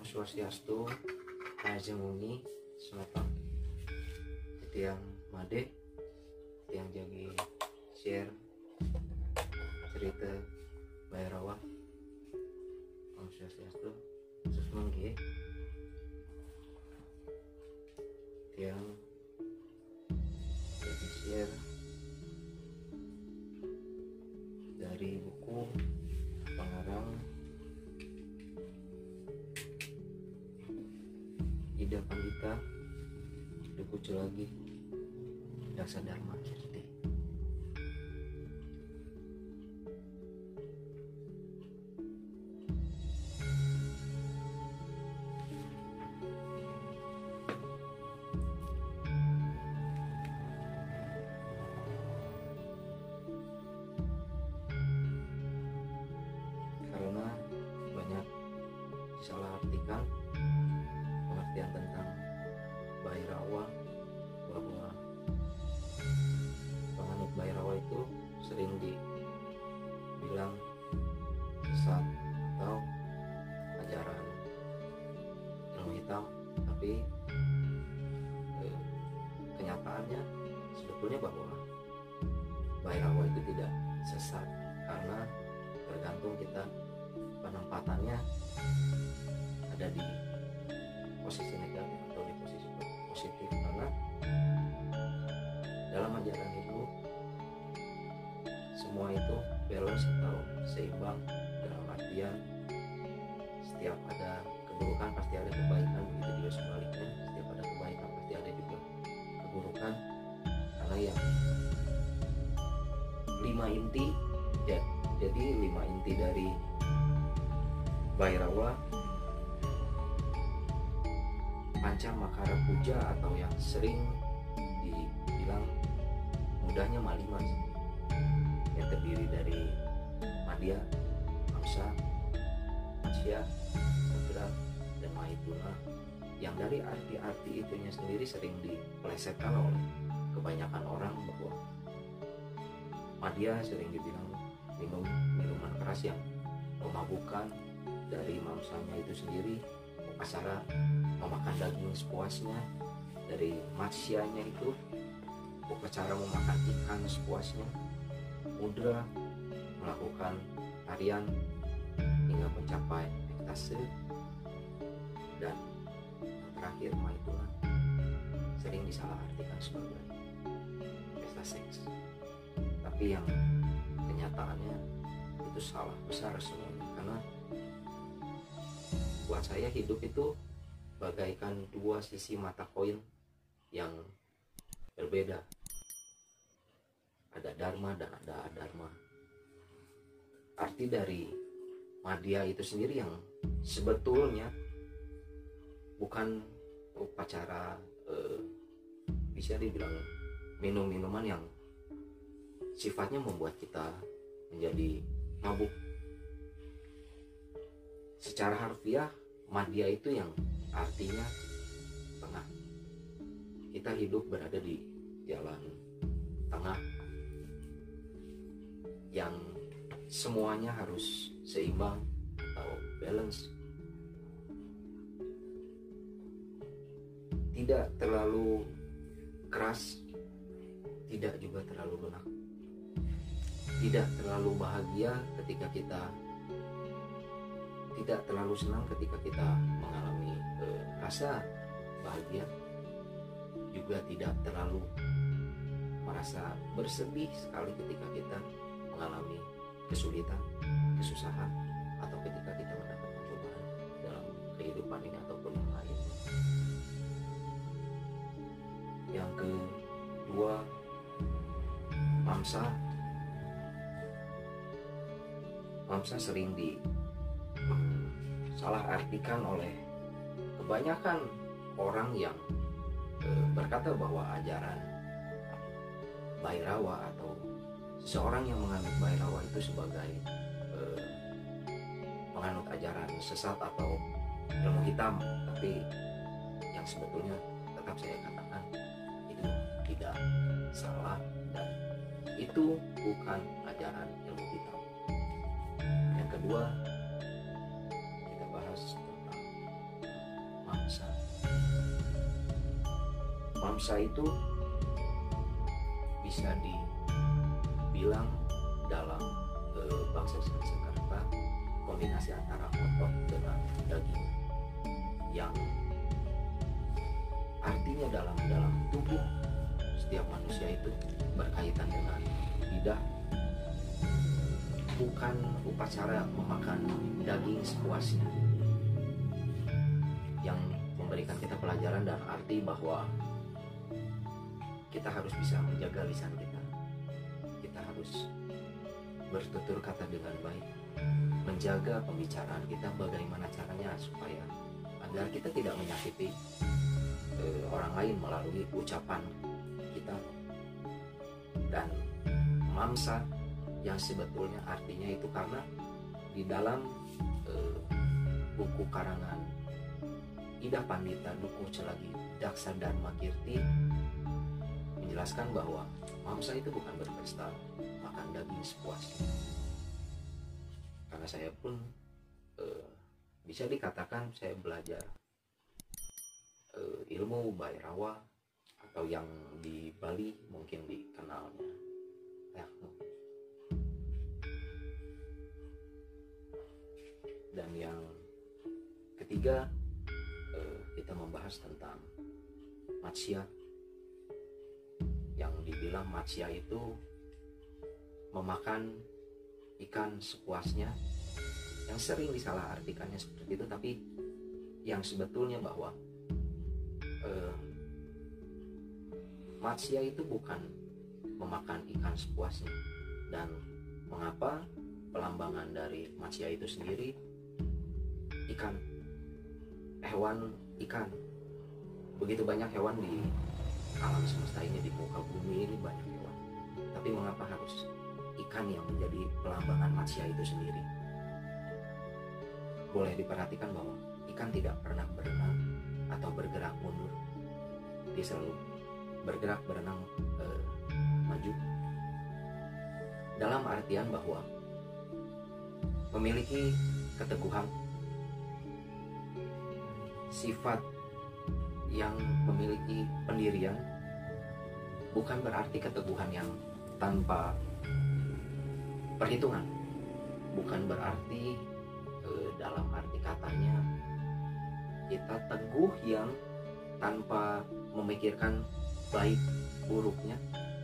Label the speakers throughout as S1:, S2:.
S1: Swastiastu, Ajeng Muni, Semata, yang Made, yang jadi share cerita Bayarawa, Om Swastiastu, Susmanggi, yang jadi share dari buku pengarang Ida Pandita Duku lagi Dasa Dharma Kirti. Karena banyak disalahartikan pengertian tentang Bayarawa, bahwa penganut Bayarawa itu sering dibilang sesat atau ajaran ilmu hitam, tapi kenyataannya sebetulnya bahwa Bayarawa itu tidak sesat, karena tergantung kita penempatannya ada di posisi negatif atau di posisi positif. Karena dalam ajaran itu semua itu balance atau seimbang, dalam artian setiap ada keburukan pasti ada kebaikan, begitu juga sebaliknya, setiap ada kebaikan pasti ada juga keburukan. Karena yang 5 inti ya, jadi 5 inti dari Bayarawa, Panca Makara Puja, atau yang sering dibilang mudahnya Malimas, yang terdiri dari Madya, Mamsa, Matsya, Mudra, dan Maituna, yang dari arti-arti itunya sendiri sering dipelesetkan oleh kebanyakan orang, bahwa Madya sering dibilang minuman keras yang memabukkan, dari Mamsanya itu sendiri Upasara memakan daging sepuasnya, dari Matsyanya itu upacara memakan ikan sepuasnya, Mudra melakukan tarian hingga mencapai ekstase, dan yang terakhir Maituna sering disalahartikan sebagai pesta seks, tapi yang kenyataannya itu salah besar semuanya. Karena buat saya hidup itu bagaikan dua sisi mata koin yang berbeda, ada dharma dan ada adharma. Arti dari Madya itu sendiri yang sebetulnya bukan upacara bisa dibilang minum-minuman yang sifatnya membuat kita menjadi mabuk. Secara harfiah Madya itu yang artinya tengah. Kita hidup berada di jalan tengah yang semuanya harus seimbang atau balance, tidak terlalu keras, tidak juga terlalu lunak, tidak terlalu bahagia ketika kita tidak terlalu senang ketika kita mengalami rasa bahagia, juga tidak terlalu merasa bersedih sekali ketika kita mengalami kesulitan, kesusahan, atau ketika kita mendapatkan cobaan dalam kehidupan ini ataupun yang lain. Yang kedua, Mamsa sering salah artikan oleh kebanyakan orang yang berkata bahwa ajaran Bayarawa atau seseorang yang menganut Bayarawa itu sebagai menganut ajaran sesat atau ilmu hitam. Tapi yang sebetulnya tetap saya katakan itu tidak salah, dan itu bukan ajaran ilmu hitam. Yang kedua, kita bahas tentang Mamsa itu bisa dibilang dalam bahasa Sanskerta kombinasi antara otot dengan daging, yang artinya dalam tubuh setiap manusia itu berkaitan dengan lidah. Bukan upacara memakan daging sepuasnya yang memberikan kita pelajaran dan arti bahwa kita harus bisa menjaga lisan kita. Kita harus bertutur kata dengan baik, menjaga pembicaraan kita, bagaimana caranya supaya agar kita tidak menyakiti orang lain melalui ucapan kita. Dan mamsa yang sebetulnya artinya itu karena di dalam buku karangan Ida Pandita Dukuh Celagi Daksa Dharma Kirti menjelaskan bahwa mamsa itu bukan berpesta makan daging sepuasnya. Karena saya pun bisa dikatakan saya belajar ilmu Bhairawa, atau yang di Bali mungkin dikenalnya Tekno. Dan yang ketiga, kita membahas tentang matsya, yang dibilang matsya itu memakan ikan sepuasnya, yang sering disalahartikannya seperti itu, tapi yang sebetulnya bahwa matsya itu bukan memakan ikan sepuasnya. Dan mengapa pelambangan dari matsya itu sendiri ikan, hewan ikan. Begitu banyak hewan di alam semesta ini, di muka bumi ini banyak hewan, tapi mengapa harus ikan yang menjadi pelambangan matsya itu sendiri? Boleh diperhatikan bahwa ikan tidak pernah berenang atau bergerak mundur, dia selalu bergerak berenang maju, dalam artian bahwa memiliki keteguhan, sifat yang memiliki pendirian. Bukan berarti keteguhan yang tanpa perhitungan, bukan berarti dalam arti katanya kita teguh yang tanpa memikirkan baik buruknya,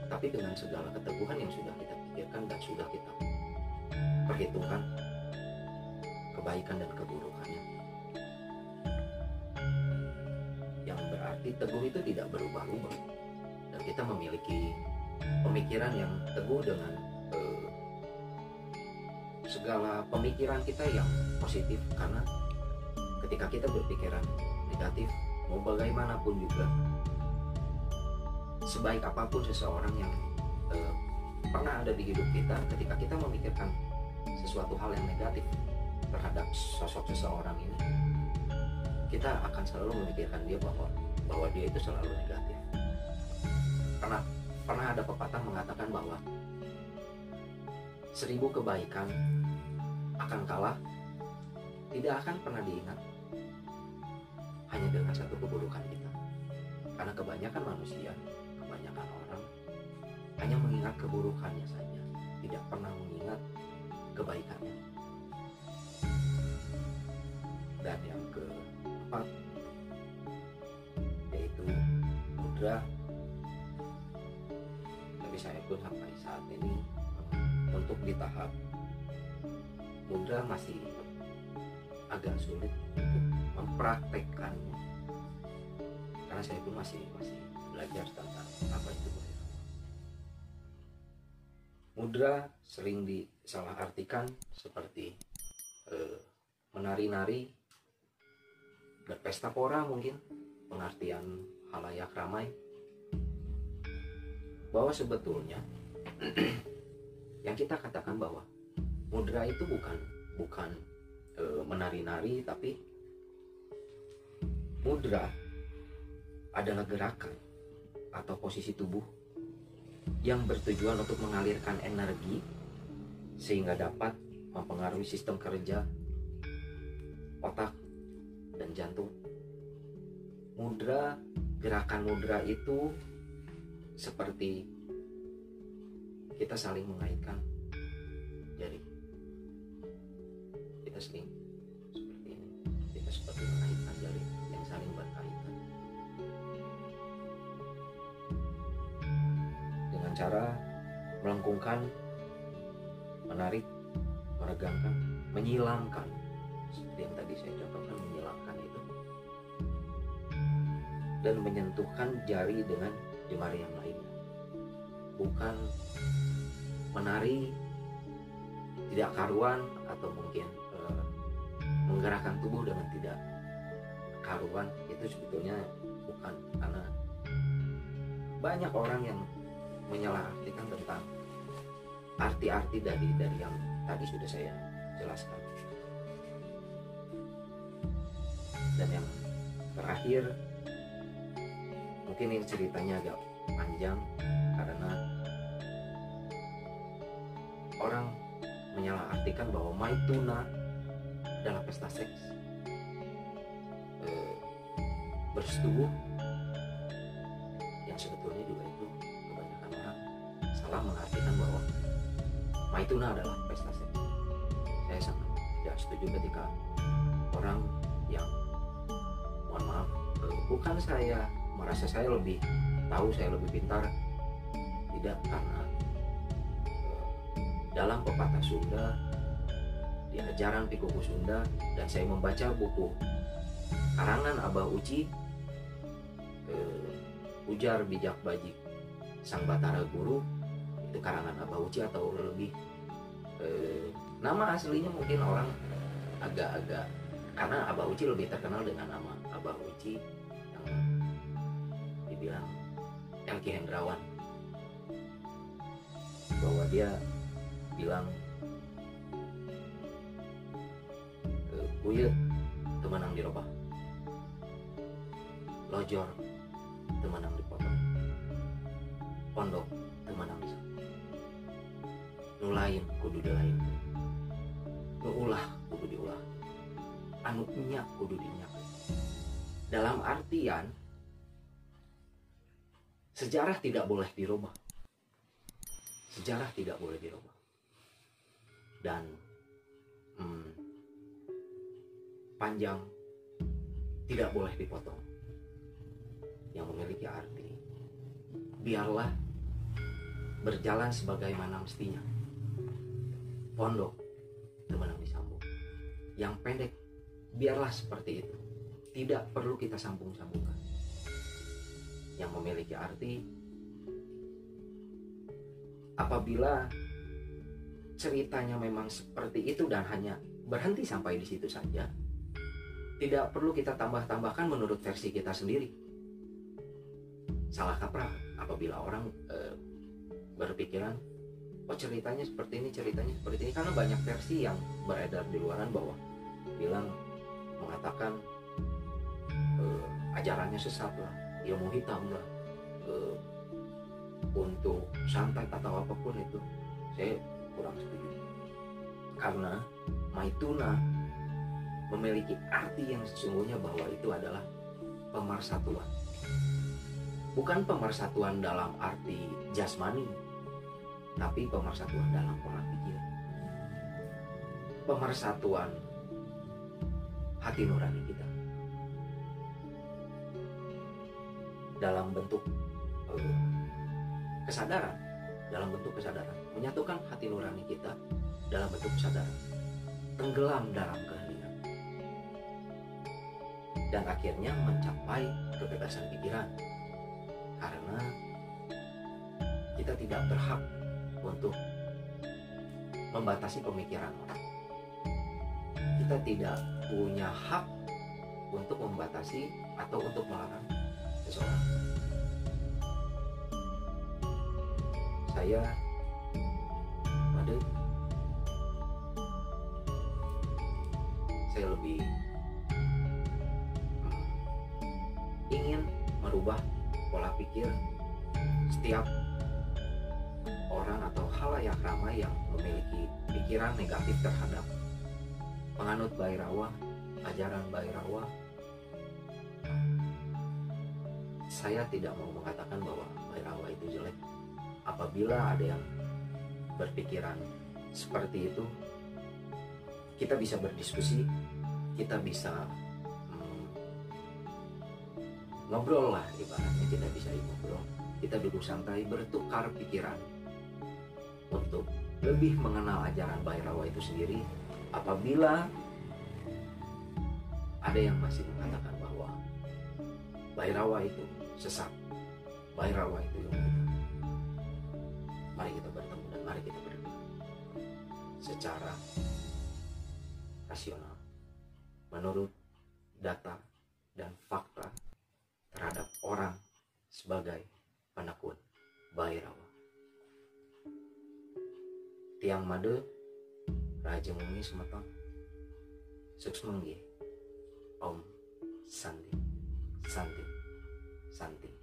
S1: tapi dengan segala keteguhan yang sudah kita pikirkan dan sudah kita perhitungkan kebaikan dan keburukannya. Yang berarti teguh itu tidak berubah-ubah, dan kita memiliki pemikiran yang teguh dengan segala pemikiran kita yang positif. Karena ketika kita berpikiran negatif, mau bagaimanapun juga, sebaik apapun seseorang yang pernah ada di hidup kita, ketika kita memikirkan sesuatu hal yang negatif terhadap sosok seseorang ini, kita akan selalu memikirkan dia bahwa dia itu selalu negatif. Karena pernah ada pepatah mengatakan bahwa 1000 kebaikan akan kalah, tidak akan pernah diingat hanya dengan satu keburukan kita. Karena kebanyakan manusia, kebanyakan orang hanya mengingat keburukannya saja, tidak pernah mengingat kebaikannya. Dan yang keempat yaitu mudra. Tapi saya pun sampai saat ini untuk di tahap mudra masih agak sulit untuk mempraktekkannya, karena saya pun masih belajar tentang apa itu mudra. Sering disalahartikan seperti menari-nari, berpesta pora, mungkin pengertian halayak ramai, bahwa sebetulnya yang kita katakan bahwa mudra itu bukan menari-nari, tapi mudra adalah gerakan atau posisi tubuh yang bertujuan untuk mengalirkan energi sehingga dapat mempengaruhi sistem kerja otak dan jantung. Mudra gerakan mudra itu seperti kita saling mengaitkan jari. Kita saling seperti ini. Kita seperti mengaitkan jari yang saling berkaitan. Dengan cara melengkungkan, menarik, meregangkan, menyilangkan. Seperti yang tadi saya contohkan, menyilangkan itu. Dan menyentuhkan jari dengan jemari yang lainnya. Bukan menari tidak karuan atau mungkin menggerakkan tubuh dengan tidak karuan. Itu sebetulnya bukan, karena banyak orang yang menyalahartikan tentang arti-arti dari yang tadi sudah saya jelaskan. Dan yang terakhir, mungkin ini ceritanya agak panjang karena orang menyalahartikan bahwa Maituna adalah pesta seks, bersetubuh, yang sebetulnya juga itu kebanyakan orang salah mengartikan bahwa Maituna adalah pesta seks. Saya sangat tidak setuju ketika orang yang, mohon maaf, bukan saya merasa saya lebih tahu, saya lebih pintar, tidak, karena dalam pepatah Sunda, di ajaran Pikuku Sunda, dan saya membaca buku karangan Abah Uci, Ujar Bijak Bajik Sang Batara Guru, itu karangan Abah Uci, atau lebih nama aslinya mungkin orang agak-agak, karena Abah Uci lebih terkenal dengan nama Abah Uci yang dibilang Ki Hendrawan, bahwa dia bilang buyut temenang dirobah, lojor temenang dipotong, pondok temenang disambung, nu lain kudu dilain, nu ulah kudu diulah, anu nyak kudu dinyak. Dalam artian sejarah tidak boleh dirubah, sejarah tidak boleh dirubah, dan panjang tidak boleh dipotong. Yang memiliki arti, biarlah berjalan sebagaimana mestinya. Pondok temenang disambung. Yang pendek biarlah seperti itu, tidak perlu kita sambung-sambungkan. Yang memiliki arti, apabila ceritanya memang seperti itu dan hanya berhenti sampai di situ saja, tidak perlu kita tambah-tambahkan menurut versi kita sendiri. Salah kaprah apabila orang berpikiran, oh ceritanya seperti ini, ceritanya seperti ini, karena banyak versi yang beredar di luaran bahwa bilang, mengatakan ajarannya sesat lah, ilmu hitam lah, untuk santet atau apapun itu. Saya kurang setuju, karena Maituna memiliki arti yang sesungguhnya, bahwa itu adalah pemersatuan. Bukan pemersatuan dalam arti jasmani, tapi pemersatuan dalam pola pikir. Pemersatuan hati nurani kita dalam bentuk kesadaran, menyatukan hati nurani kita dalam bentuk kesadaran, tenggelam dalam keheningan, dan akhirnya mencapai kebebasan pikiran. Karena kita tidak berhak untuk membatasi pemikiran orang. Kita tidak punya hak untuk membatasi atau untuk melarang seseorang. Saya lebih ingin merubah pola pikir setiap orang atau khalayak ramai yang memiliki pikiran negatif terhadap penganut Bhairawa, ajaran Bhairawa, saya tidak mau mengatakan bahwa Bhairawa itu jelek. Apabila ada yang berpikiran seperti itu, kita bisa berdiskusi, kita bisa ngobrol lah, ibaratnya kita bisa ngobrol, kita duduk santai bertukar pikiran untuk lebih mengenal ajaran Bhairawa itu sendiri. Apabila ada yang masih mengatakan bahwa Bhairawa itu sesat, Bhairawa itu yang benar, mari kita bertemu dan mari kita berdua secara rasional menurut data dan fakta terhadap orang sebagai penekun Bhairawa. Tiang Made Raja Mumi Semeton Suksmenggi Om Santi Santi Santi.